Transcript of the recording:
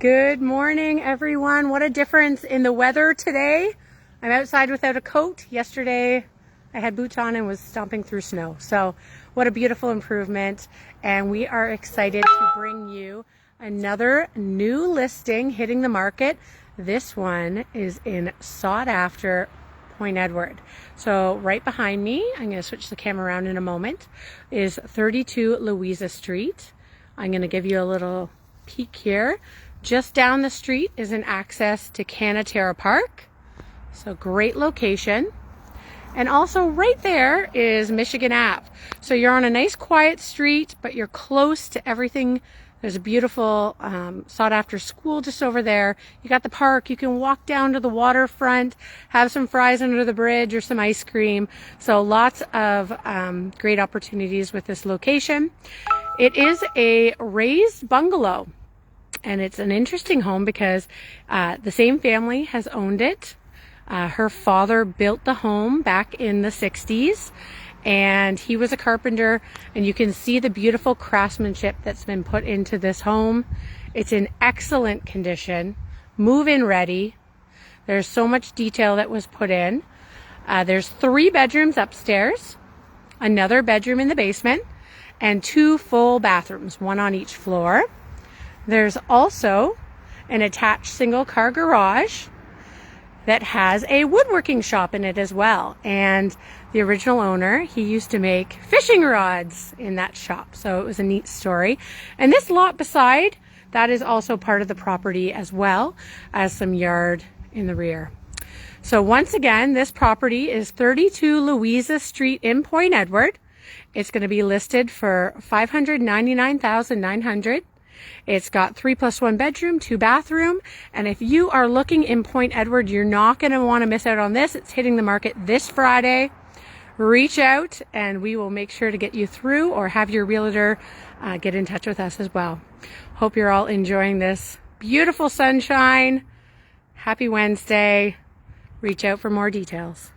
Good morning, everyone. What a difference in the weather today. I'm outside without a coat. Yesterday, I had boots on and was stomping through snow. So what a beautiful improvement. And we are excited to bring you another new listing hitting the market. This one is in sought after Point Edward. So right behind me, I'm going to switch the camera around in a moment, is 32 Louisa Street. I'm going to give you a little peek here. Just down the street is an access to Canatara Park. So great location. And also right there is Michigan Ave. So you're on a nice quiet street, but you're close to everything. There's a beautiful sought after school just over there. You got the park. You can walk down to the waterfront, have some fries under the bridge or some ice cream. So lots of great opportunities with this location. It is a raised bungalow, and it's an interesting home because the same family has owned it. Her father built the home back in the 60s, and he was a carpenter, and you can see the beautiful craftsmanship that's been put into this home. It's in excellent condition, move-in ready. There's so much detail that was put in. There's 3 bedrooms upstairs, another bedroom in the basement, and 2 full bathrooms, 1 on each floor. There's also an attached single car garage that has a woodworking shop in it as well. And the original owner, he used to make fishing rods in that shop. So it was a neat story. And this lot beside, that is also part of the property as well as some yard in the rear. So once again, this property is 32 Louisa Street in Point Edward. It's going to be listed for $599,900. It's got 3+1 bedroom, 2 bathroom. And if you are looking in Point Edward, you're not going to want to miss out on this. It's hitting the market this Friday. Reach out and we will make sure to get you through, or have your realtor get in touch with us as well. Hope you're all enjoying this beautiful sunshine. Happy Wednesday. Reach out for more details.